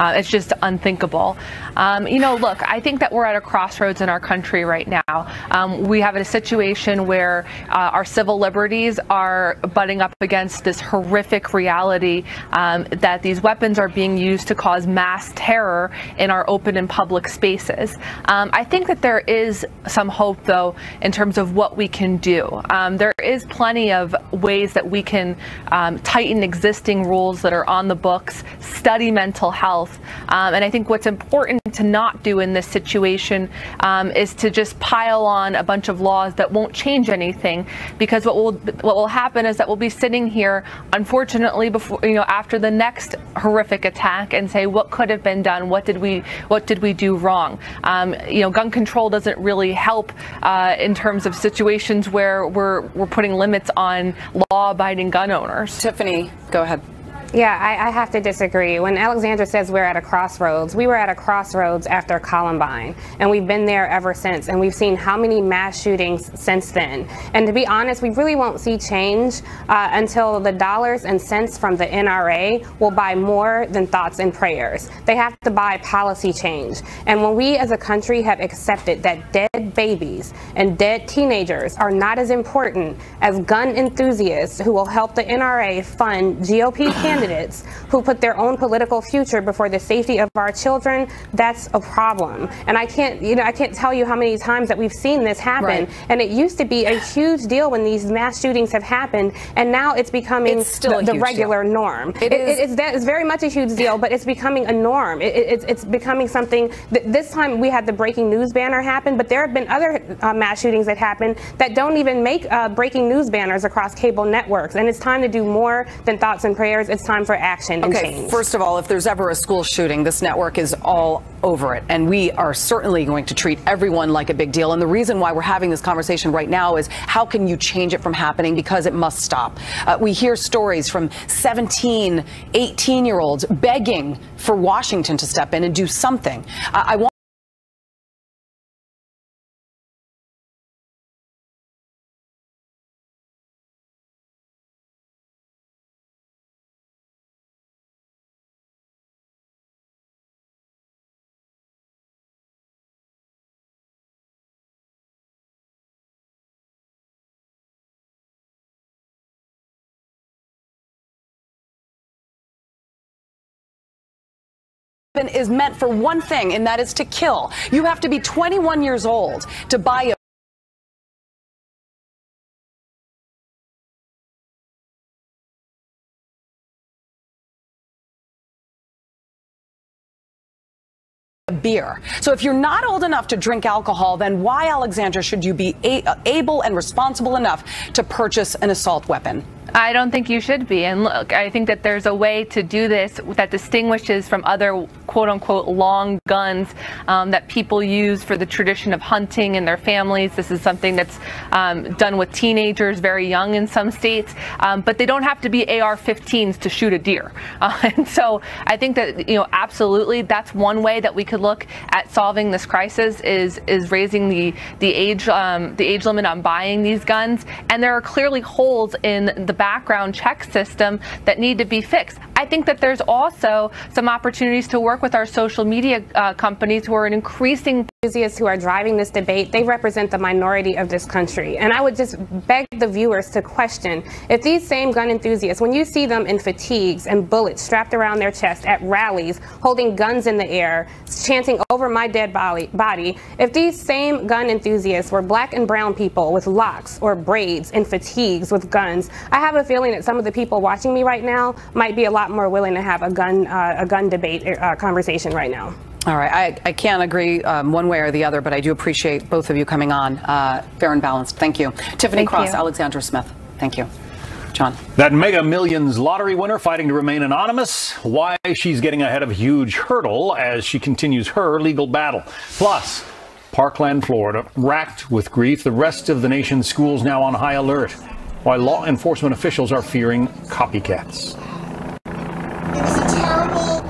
It's just unthinkable. Look, I think that we're at a crossroads in our country right now. We have a situation where our civil liberties are butting up against this horrific reality that these weapons are being used to cause mass terror in our open and public spaces. I think that there is some hope, though, in terms of what we can do. There is plenty of ways that we can tighten existing rules that are on the books, study mental health, and I think what's important to not do in this situation is to just pile on a bunch of laws that won't change anything, because what will happen is that we'll be sitting here, unfortunately, after the next horrific attack and say, what could have been done? What did we do wrong? Gun control doesn't really help in terms of situations where we're putting limits on law-abiding gun owners. Tiffany, go ahead. Yeah, I have to disagree. When Alexandra says we're at a crossroads, we were at a crossroads after Columbine, and we've been there ever since, and we've seen how many mass shootings since then. And to be honest, we really won't see change until the dollars and cents from the NRA will buy more than thoughts and prayers. They have to buy policy change. And when we as a country have accepted that dead babies and dead teenagers are not as important as gun enthusiasts who will help the NRA fund GOP candidates who put their own political future before the safety of our children, that's a problem. And I can't tell you how many times that we've seen this happen. Right. And it used to be a huge deal when these mass shootings have happened, and now it's becoming the regular norm. It's very much a huge deal, but it's becoming a norm. It's becoming something. This time we had the breaking news banner happen, but there have been other mass shootings that happen that don't even make breaking news banners across cable networks. And it's time to do more than thoughts and prayers. It's time for action and change. First of all, if there's ever a school shooting, this network is all over it, and we are certainly going to treat everyone like a big deal. And the reason why we're having this conversation right now is how can you change it from happening, because it must stop. We hear stories from 17, 18-year-olds begging for Washington to step in and do something. I want is meant for one thing, and that is to kill. You have to be 21 years old to buy a beer. So if you're not old enough to drink alcohol, then why, Alexandra, should you be able and responsible enough to purchase an assault weapon? I don't think you should be. And look, I think that there's a way to do this that distinguishes from other quote-unquote long guns that people use for the tradition of hunting in their families. This is something that's done with teenagers very young in some states, but they don't have to be AR-15s to shoot a deer. And so I think that, absolutely, that's one way that we could look at solving this crisis is raising the age limit on buying these guns. And there are clearly holes in the background check system that need to be fixed. I think that there's also some opportunities to work with our social media companies who are an increasing enthusiasts who are driving this debate. They represent the minority of this country. And I would just beg the viewers to question if these same gun enthusiasts, when you see them in fatigues and bullets strapped around their chest at rallies, holding guns in the air, chanting over my dead body, if these same gun enthusiasts were black and brown people with locks or braids and fatigues with guns, I have a feeling that some of the people watching me right now might be a lot more willing to have a gun debate conversation right now. All right. I can't agree one way or the other, but I do appreciate both of you coming on. Fair and balanced. Thank you. Tiffany Cross, Alexandra Smith. Thank you. John. That Mega Millions lottery winner fighting to remain anonymous. Why she's getting ahead of a huge hurdle as she continues her legal battle. Plus, Parkland, Florida, racked with grief. The rest of the nation's schools now on high alert. Why law enforcement officials are fearing copycats. It was a terrible...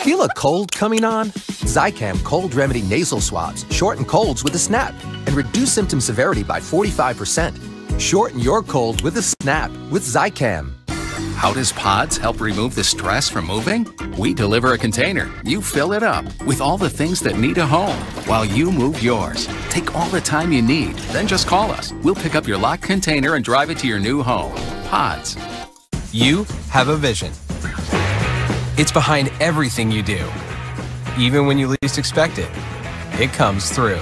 Feel a cold coming on? Zicam Cold Remedy Nasal Swabs shorten colds with a snap and reduce symptom severity by 45%. Shorten your cold with a snap with Zicam. How does Pods help remove the stress from moving? We deliver a container. You fill it up with all the things that need a home while you move yours. Take all the time you need, then just call us. We'll pick up your locked container and drive it to your new home. Pods. You have a vision. It's behind everything you do. Even when you least expect it, it comes through.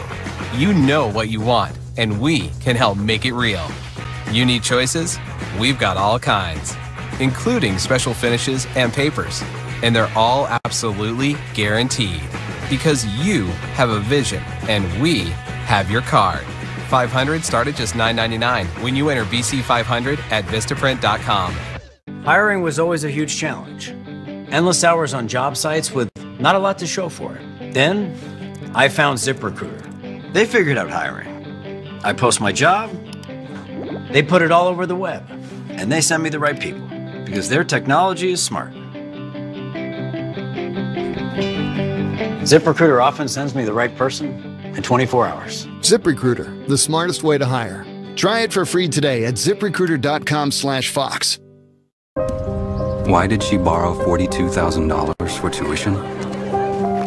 You know what you want, and we can help make it real. You need choices? We've got all kinds, including special finishes and papers. And they're all absolutely guaranteed. Because you have a vision, and we have your card. 500 start at just $9.99 when you enter BC500 at vistaprint.com. Hiring was always a huge challenge. Endless hours on job sites with not a lot to show for it. Then, I found ZipRecruiter. They figured out hiring. I post my job, they put it all over the web, and they send me the right people, because their technology is smart. ZipRecruiter often sends me the right person in 24 hours. ZipRecruiter, the smartest way to hire. Try it for free today at ZipRecruiter.com/Fox. Why did she borrow $42,000 for tuition?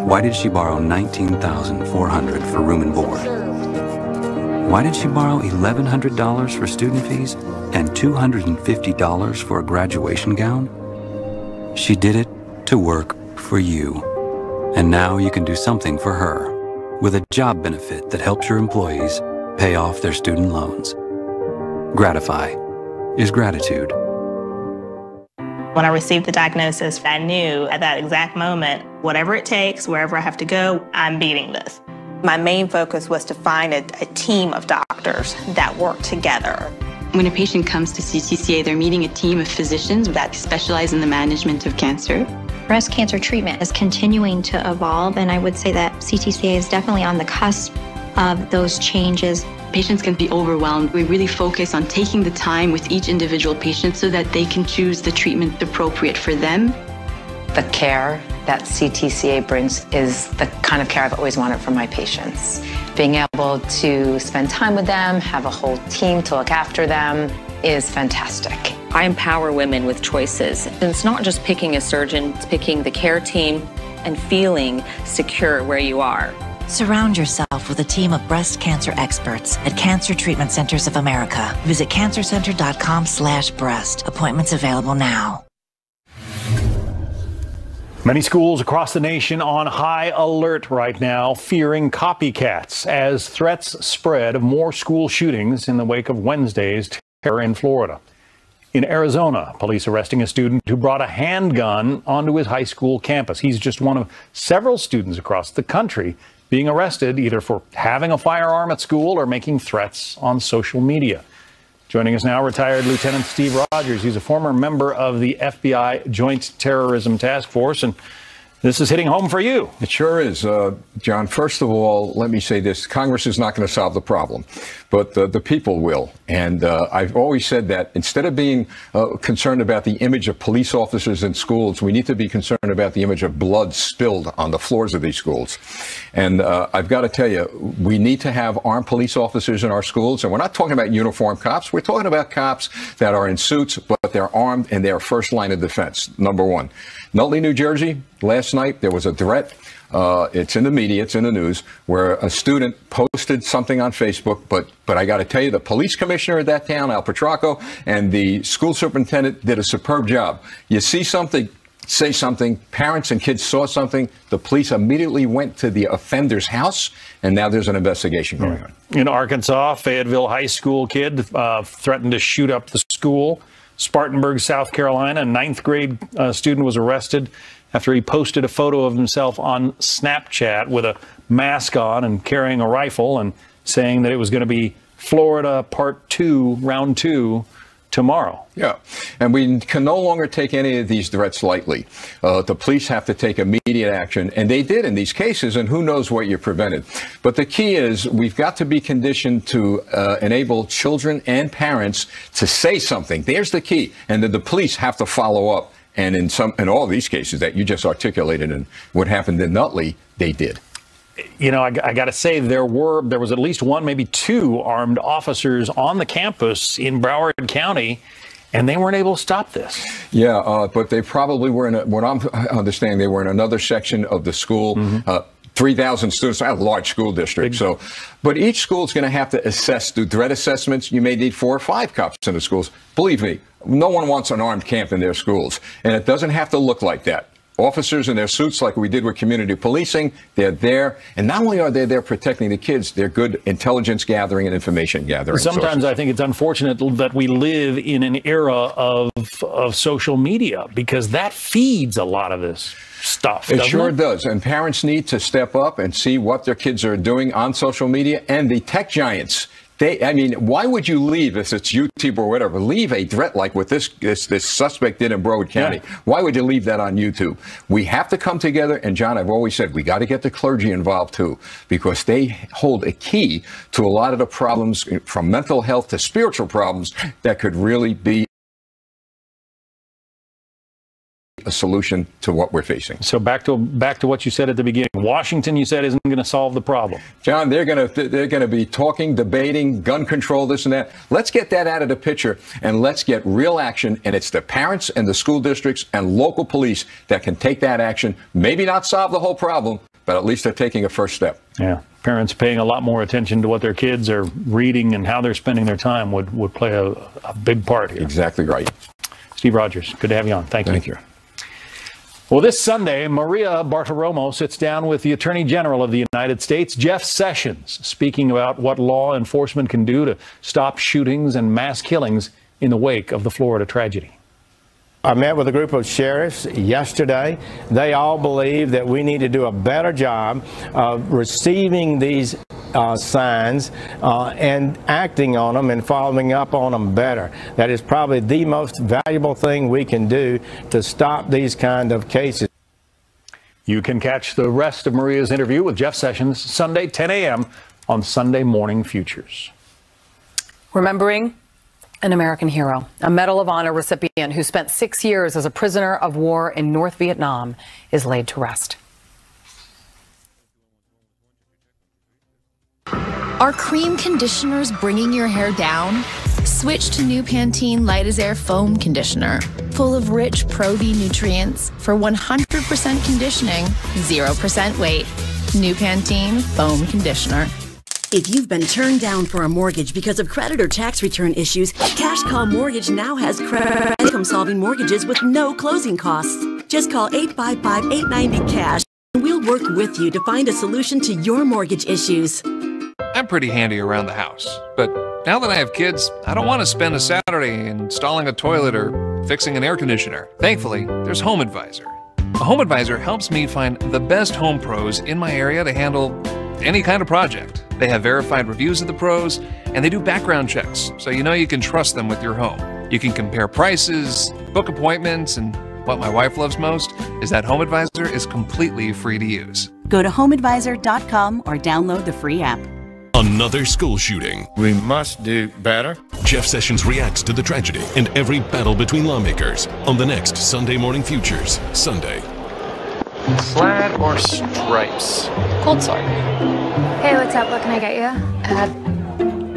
Why did she borrow $19,400 for room and board? Why did she borrow $1,100 for student fees and $250 for a graduation gown? She did it to work for you. And now you can do something for her with a job benefit that helps your employees pay off their student loans. Gratify is gratitude. When I received the diagnosis, I knew at that exact moment, whatever it takes, wherever I have to go, I'm beating this. My main focus was to find a team of doctors that work together. When a patient comes to CTCA, they're meeting a team of physicians that specialize in the management of cancer. Breast cancer treatment is continuing to evolve, and I would say that CTCA is definitely on the cusp of those changes. Patients can be overwhelmed. We really focus on taking the time with each individual patient so that they can choose the treatment appropriate for them. The care that CTCA brings is the kind of care I've always wanted for my patients. Being able to spend time with them, have a whole team to look after them is fantastic. I empower women with choices. And it's not just picking a surgeon, it's picking the care team and feeling secure where you are. Surround yourself with a team of breast cancer experts at Cancer Treatment Centers of America. Visit cancercenter.com/breast. Appointments available now. Many schools across the nation on high alert right now, fearing copycats as threats spread of more school shootings in the wake of Wednesday's terror in Florida. In Arizona, police arresting a student who brought a handgun onto his high school campus. He's just one of several students across the country being arrested either for having a firearm at school or making threats on social media. Joining us now, retired Lieutenant Steve Rogers. He's a former member of the FBI Joint Terrorism Task Force, and this is hitting home for you. It sure is, John. First of all, let me say this. Congress is not going to solve the problem, but the people will. And I've always said that instead of being concerned about the image of police officers in schools, we need to be concerned about the image of blood spilled on the floors of these schools. And I've got to tell you, we need to have armed police officers in our schools. And we're not talking about uniformed cops. We're talking about cops that are in suits, but they're armed and they're first line of defense, number one. Nutley, New Jersey, last night there was a threat. It's in the media, it's in the news, where a student posted something on Facebook. But I got to tell you, the police commissioner of that town, Al Petracco, and the school superintendent did a superb job. You see something, say something. Parents and kids saw something. The police immediately went to the offender's house, and now there's an investigation going on. In Arkansas, Fayetteville high school kid threatened to shoot up the school. Spartanburg, South Carolina, a 9th grade student was arrested after he posted a photo of himself on Snapchat with a mask on and carrying a rifle and saying that it was going to be Florida Part 2, Round 2 tomorrow. Yeah, and we can no longer take any of these threats lightly. The police have to take immediate action, and they did in these cases, and who knows what you prevented. But the key is we've got to be conditioned to enable children and parents to say something. There's the key, and then the police have to follow up. And in all these cases that you just articulated and what happened in Nutley, they did. You know, I got to say there was at least one, maybe two armed officers on the campus in Broward County, and they weren't able to stop this. Yeah, but they probably were in what I'm understanding, they were in another section of the school. 3,000 students, a large school district. So, but each school is going to have to assess, do threat assessments. You may need 4 or 5 cops in the schools. Believe me, no one wants an armed camp in their schools. And it doesn't have to look like that. Officers in their suits, like we did with community policing, they're there. And not only are they there protecting the kids, they're good intelligence gathering and information gathering. Sometimes I think it's unfortunate that we live in an era of social media, because that feeds a lot of this stuff. It sure does. And parents need to step up and see what their kids are doing on social media. And the tech giants, I mean, why would you leave, if it's YouTube or whatever, leave a threat like what this suspect did in Broward County? Yeah. Why would you leave that on YouTube? We have to come together. And John, I've always said we got to get the clergy involved too, because they hold a key to a lot of the problems, from mental health to spiritual problems, that could really be a solution to what we're facing. So back to what you said at the beginning. Washington, you said, isn't going to solve the problem. John, they're going to be talking, debating, gun control, this and that. Let's get that out of the picture, and let's get real action. And it's the parents and the school districts and local police that can take that action. Maybe not solve the whole problem, but at least they're taking a first step. Yeah. Parents paying a lot more attention to what their kids are reading and how they're spending their time would play a big part here. Exactly right. Steve Rogers, good to have you on. Thank you. Thank you. Well, this Sunday, Maria Bartiromo sits down with the Attorney General of the United States, Jeff Sessions, speaking about what law enforcement can do to stop shootings and mass killings in the wake of the Florida tragedy. I met with a group of sheriffs yesterday. They all believe that we need to do a better job of receiving these signs and acting on them and following up on them better. That is probably the most valuable thing we can do to stop these kind of cases. You can catch the rest of Maria's interview with Jeff Sessions Sunday, 10 a.m. on Sunday Morning Futures. Remembering an American hero, a Medal of Honor recipient who spent 6 years as a prisoner of war in North Vietnam, is laid to rest. Are cream conditioners bringing your hair down? Switch to new Pantene Light as Air Foam Conditioner, full of rich Pro-V nutrients for 100% conditioning, 0% weight. New Pantene Foam Conditioner. If you've been turned down for a mortgage because of credit or tax return issues, Cash Call Mortgage now has income-solving mortgages with no closing costs. Just call 855-890-CASH and we'll work with you to find a solution to your mortgage issues. I'm pretty handy around the house, but now that I have kids, I don't want to spend a Saturday installing a toilet or fixing an air conditioner. Thankfully, there's Home Advisor. A Home Advisor helps me find the best home pros in my area to handle any kind of project. They have verified reviews of the pros, and they do background checks, so you know you can trust them with your home. You can compare prices, book appointments, and what my wife loves most is that Home Advisor is completely free to use. Go to homeadvisor.com or download the free app. Another school shooting. We must do better. Jeff Sessions reacts to the tragedy and every battle between lawmakers on the next Sunday Morning Futures. Sunday. Plaid or stripes? Cold sore. Hey, what's up? What can I get you?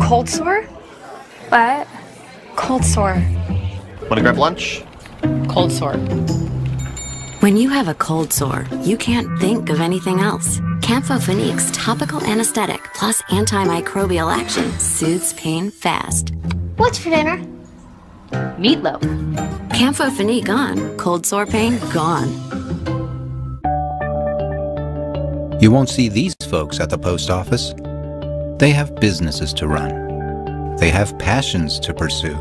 Cold sore? What? Cold sore. Want to grab lunch? Cold sore. When you have a cold sore, you can't think of anything else. Campho-Phenique's topical anesthetic plus antimicrobial action soothes pain fast. What's for dinner? Meatloaf. Campho-Phenique on, cold sore pain gone. You won't see these folks at the post office. They have businesses to run. They have passions to pursue.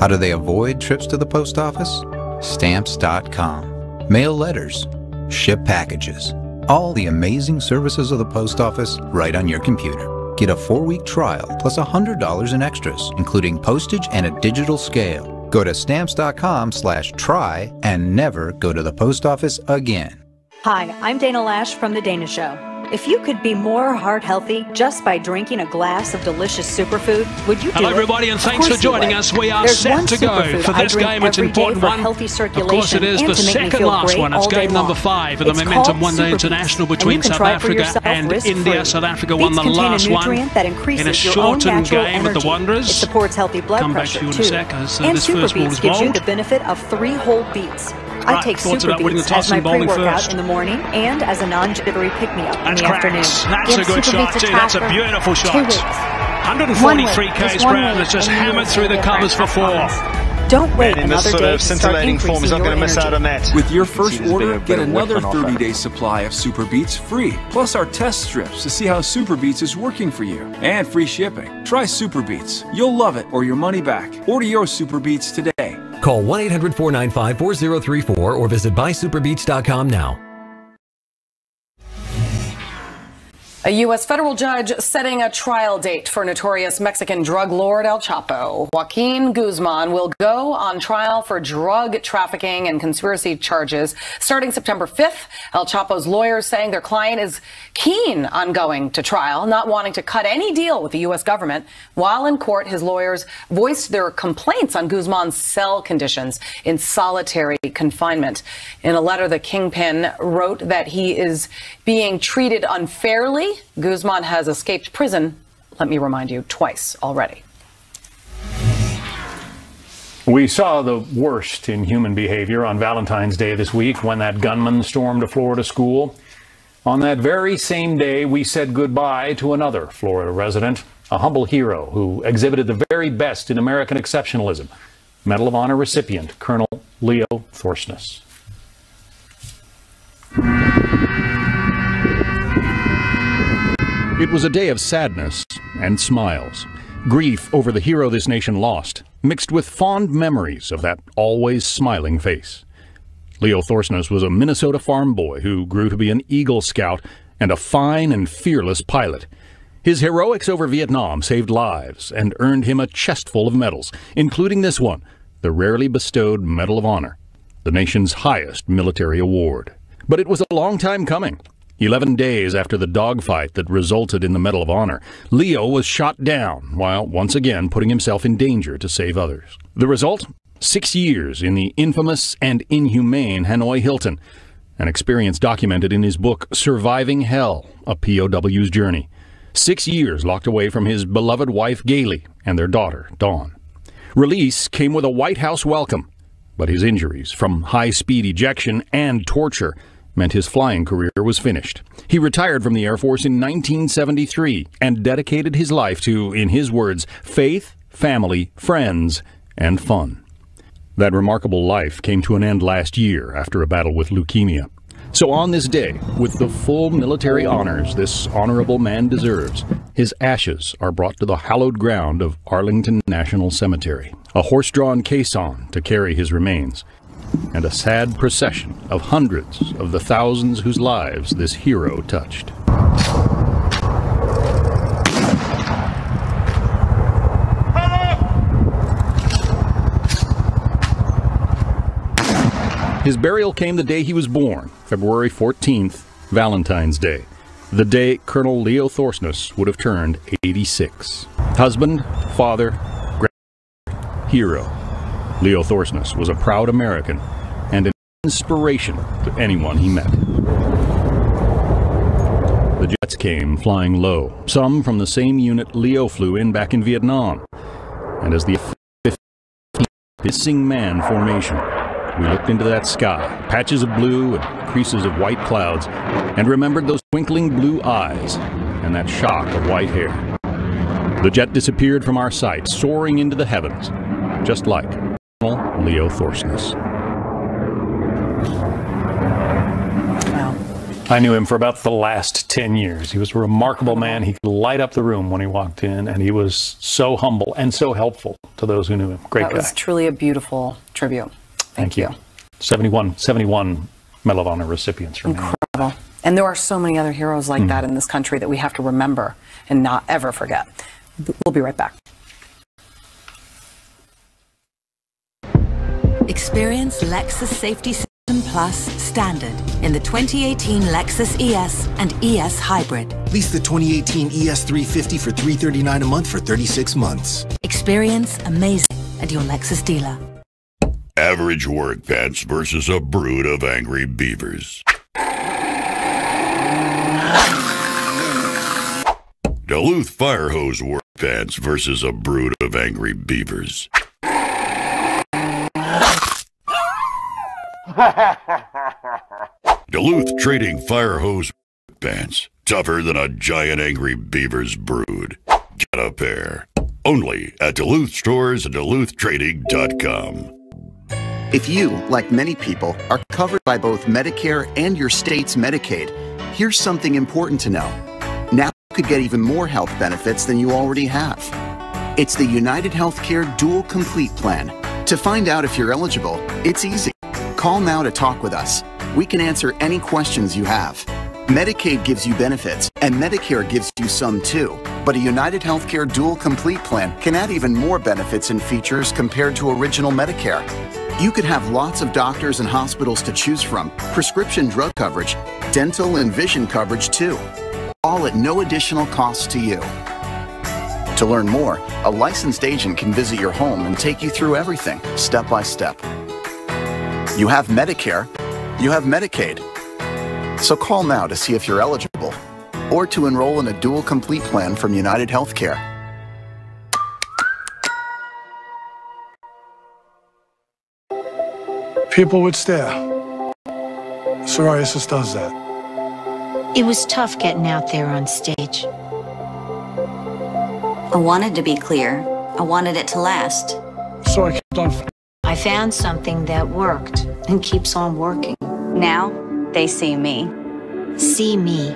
How do they avoid trips to the post office? Stamps.com. Mail letters. Ship packages. All the amazing services of the post office right on your computer. Get a 4-week trial plus $100 in extras, including postage and a digital scale. Go to stamps.com/try and never go to the post office again. Hi, I'm Dana Lash from The Dana Show. If you could be more heart healthy just by drinking a glass of delicious superfood, would you do Hello, it? everybody, and thanks for joining us. We are set to go for this game. It's an important one. Of course, it is the second last one. It's game number 5 of the Momentum One Day International between South Africa and India. South Africa won the last one in a shortened game with the Wanderers. It supports healthy blood pressure too. And Super Beets gives you the benefit of 3 whole beets. I take Super Beets as my pre-workout in the morning and as a non-jittery pick-me-up in the afternoon. That's a good shot too. That's a beautiful shot. 143 Ks per hour that's just hammered through the covers for 4. Don't wait in this sort of scintillating form, is not going to miss out on that. With your first order, get another 30-day supply of Super Beets free, plus our test strips to see how Super Beets is working for you, and free shipping. Try Super Beets. You'll love it or your money back. Order your Super Beets today. Call 1-800-495-4034 or visit buysuperbeets.com now. A U.S. federal judge setting a trial date for notorious Mexican drug lord El Chapo. Joaquin Guzman will go on trial for drug trafficking and conspiracy charges starting September 5th. El Chapo's lawyers saying their client is keen on going to trial, not wanting to cut any deal with the U.S. government. While in court, his lawyers voiced their complaints on Guzman's cell conditions in solitary confinement. In a letter, the kingpin wrote that he is being treated unfairly. Guzman has escaped prison, let me remind you, twice already. We saw the worst in human behavior on Valentine's Day this week when that gunman stormed a Florida school. On that very same day, we said goodbye to another Florida resident, a humble hero who exhibited the very best in American exceptionalism. Medal of Honor recipient, Colonel Leo Thorsness. It was a day of sadness and smiles. Grief over the hero this nation lost, mixed with fond memories of that always smiling face. Leo Thorsness was a Minnesota farm boy who grew to be an Eagle Scout and a fine and fearless pilot. His heroics over Vietnam saved lives and earned him a chestful of medals, including this one, the rarely bestowed Medal of Honor, the nation's highest military award. But it was a long time coming. 11 days after the dogfight that resulted in the Medal of Honor, Leo was shot down while once again putting himself in danger to save others. The result? 6 years in the infamous and inhumane Hanoi Hilton, an experience documented in his book Surviving Hell, a POW's Journey. 6 years locked away from his beloved wife Gailey and their daughter Dawn. Release came with a White House welcome, but his injuries from high-speed ejection and torture meant his flying career was finished. He retired from the Air Force in 1973 and dedicated his life to, in his words, faith, family, friends, and fun. That remarkable life came to an end last year after a battle with leukemia. So on this day, with the full military honors this honorable man deserves, his ashes are brought to the hallowed ground of Arlington National Cemetery, a horse-drawn caisson to carry his remains, and a sad procession of hundreds of the thousands whose lives this hero touched. His burial came the day he was born, February 14th, Valentine's Day, the day Colonel Leo Thorsness would have turned 86. Husband, father, grandfather, hero. Leo Thorsness was a proud American and an inspiration to anyone he met. The jets came flying low, some from the same unit Leo flew in back in Vietnam. And as the 15th Missing Man formation, we looked into that sky, patches of blue and creases of white clouds, and remembered those twinkling blue eyes and that shock of white hair. The jet disappeared from our sight, soaring into the heavens, just like Leo Thorsness. Wow. I knew him for about the last 10 years. He was a remarkable man. He could light up the room when he walked in, and he was so humble and so helpful to those who knew him. Great guy. That was truly a beautiful tribute. Thank you. 71 Medal of Honor recipients. Incredible. And there are so many other heroes like that in this country that we have to remember and not ever forget. We'll be right back. Experience Lexus Safety System Plus Standard in the 2018 Lexus ES and ES Hybrid. Lease the 2018 ES350 for $339 a month for 36 months. Experience amazing at your Lexus dealer. Average work pants versus a brood of angry beavers. Duluth fire hose work pants versus a brood of angry beavers. Duluth trading fire hose pants, tougher than a giant angry beaver's brood. Get a pair. Only at Duluth stores and DuluthTrading.com. If you, like many people, are covered by both Medicare and your state's Medicaid, here's something important to know. Now you could get even more health benefits than you already have. It's the United Healthcare Dual Complete Plan. To find out if you're eligible, it's easy. Call now to talk with us. We can answer any questions you have. Medicaid gives you benefits, and Medicare gives you some too. But a United Healthcare Dual Complete Plan can add even more benefits and features compared to original Medicare. You could have lots of doctors and hospitals to choose from, prescription drug coverage, dental and vision coverage too, all at no additional cost to you. To learn more, a licensed agent can visit your home and take you through everything, step by step. You have Medicare, you have Medicaid. So call now to see if you're eligible or to enroll in a dual complete plan from United Healthcare. People would stare. Psoriasis does that. It was tough getting out there on stage. I wanted to be clear. I wanted it to last. So I kept on. I found something that worked and keeps on working. Now, they see me. See me.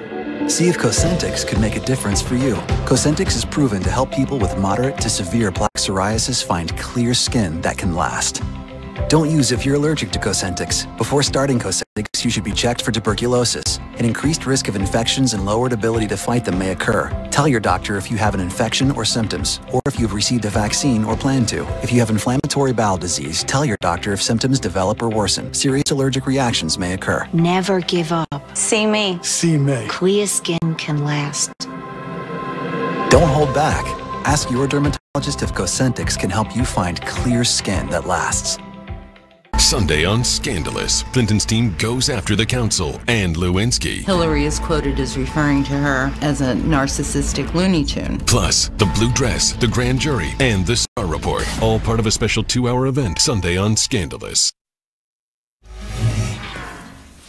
See if Cosentyx could make a difference for you. Cosentyx is proven to help people with moderate to severe plaque psoriasis find clear skin that can last. Don't use if you're allergic to Cosentyx. Before starting Cosentyx, you should be checked for tuberculosis. An increased risk of infections and lowered ability to fight them may occur. Tell your doctor if you have an infection or symptoms, or if you've received a vaccine or plan to. If you have inflammatory bowel disease, tell your doctor if symptoms develop or worsen. Serious allergic reactions may occur. Never give up. See me. See me. Clear skin can last. Don't hold back. Ask your dermatologist if Cosentyx can help you find clear skin that lasts. Sunday on Scandalous, Clinton's team goes after the council and Lewinsky. Hillary is quoted as referring to her as a narcissistic Looney Tune. Plus, the blue dress, the grand jury, and the Star Report. All part of a special 2-hour event Sunday on Scandalous.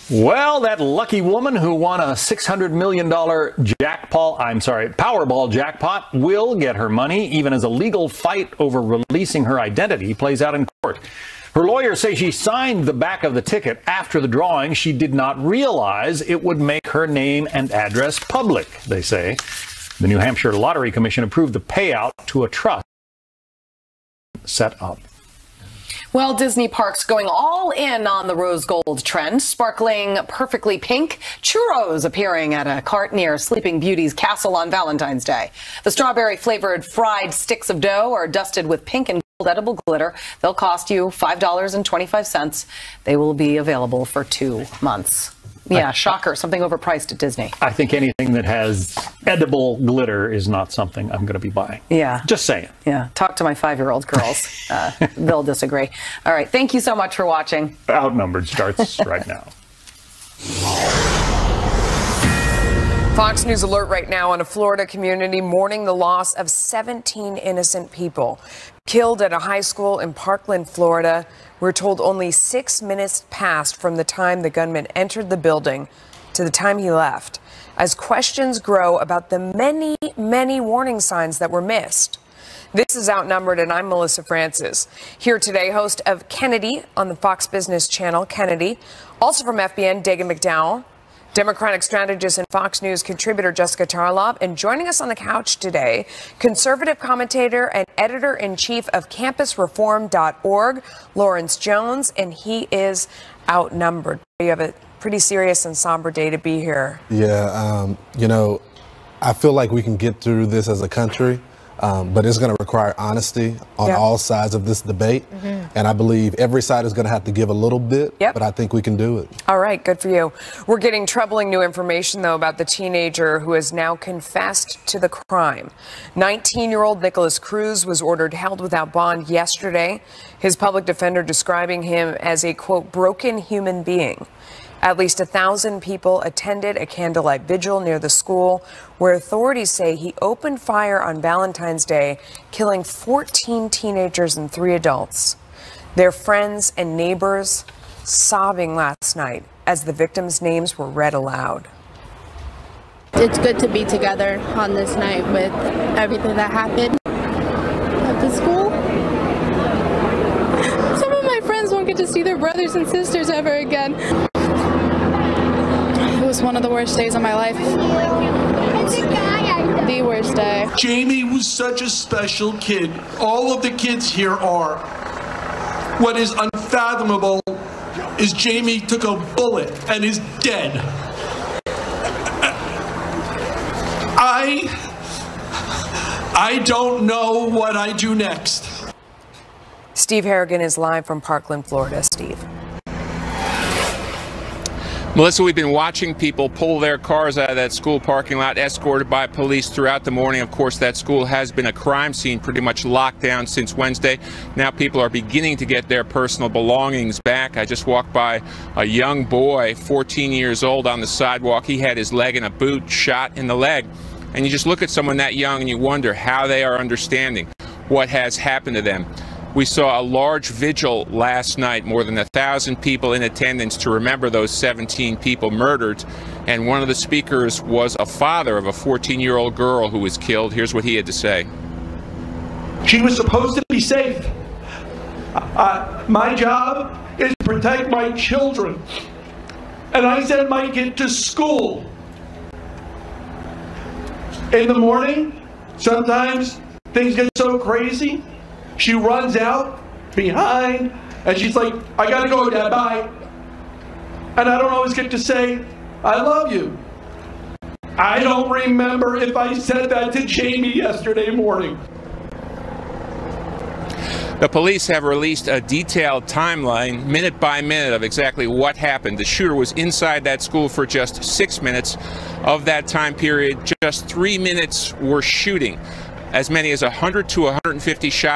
Well, that lucky woman who won a $600 million Powerball jackpot will get her money, even as a legal fight over releasing her identity plays out in court. Her lawyers say she signed the back of the ticket after the drawing. She did not realize it would make her name and address public, they say. The New Hampshire Lottery Commission approved the payout to a trust set up. Well, Disney parks going all in on the rose gold trend, sparkling perfectly pink churros appearing at a cart near Sleeping Beauty's castle on Valentine's Day. The strawberry-flavored fried sticks of dough are dusted with pink and gold edible glitter. They'll cost you $5.25. They will be available for 2 months. Yeah, shocker, something overpriced at Disney. I think anything that has edible glitter is not something I'm going to be buying. Yeah. Just saying. Yeah, talk to my 5-year-old girls. They'll disagree. All right, thank you so much for watching. Outnumbered starts right now. Fox News alert right now on a Florida community mourning the loss of 17 innocent people killed at a high school in Parkland, Florida. We're told only 6 minutes passed from the time the gunman entered the building to the time he left, as questions grow about the many warning signs that were missed. This is Outnumbered, and I'm Melissa Francis. Here today, host of Hannity on the Fox Business Channel, Hannity. Also from FBN, Dagan McDowell. Democratic strategist and Fox News contributor Jessica Tarlov, and joining us on the couch today, conservative commentator and editor-in-chief of campusreform.org, Lawrence Jones, and he is outnumbered. You have a pretty serious and somber day to be here. Yeah, you know, I feel like we can get through this as a country, but it's going to require honesty on all sides of this debate. And I believe every side is going to have to give a little bit, but I think we can do it. All right, good for you. We're getting troubling new information, though, about the teenager who has now confessed to the crime. 19-year-old Nicholas Cruz was ordered held without bond yesterday. His public defender describing him as a, quote, broken human being. At least 1,000 people attended a candlelight vigil near the school, where authorities say he opened fire on Valentine's Day, killing 14 teenagers and 3 adults. Their friends and neighbors sobbing last night as the victims' names were read aloud. It's good to be together on this night with everything that happened at the school. Some of my friends won't get to see their brothers and sisters ever again. It was one of the worst days of my life. The worst day. Jamie was such a special kid. All of the kids here are. What is unfathomable is Jamie took a bullet and is dead. I don't know what I do next. Steve Harrigan is live from Parkland, Florida. Steve. Melissa, we've been watching people pull their cars out of that school parking lot, escorted by police throughout the morning. Of course, that school has been a crime scene, pretty much locked down since Wednesday. Now people are beginning to get their personal belongings back. I just walked by a young boy, 14 years old, on the sidewalk. He had his leg in a boot, shot in the leg. And you just look at someone that young and you wonder how they are understanding what has happened to them. We saw a large vigil last night, more than 1,000 people in attendance to remember those 17 people murdered. And one of the speakers was a father of a 14-year-old girl who was killed. Here's what he had to say. She was supposed to be safe. My job is to protect my children. And I sent my kid to school. In the morning, sometimes things get so crazy. She runs out behind and she's like, I gotta go, Dad, bye. And I don't always get to say, I love you. I don't remember if I said that to Jamie yesterday morning. The police have released a detailed timeline, minute by minute, of exactly what happened. The shooter was inside that school for just 6 minutes. Of that time period, just 3 minutes were shooting. As many as 100 to 150 shots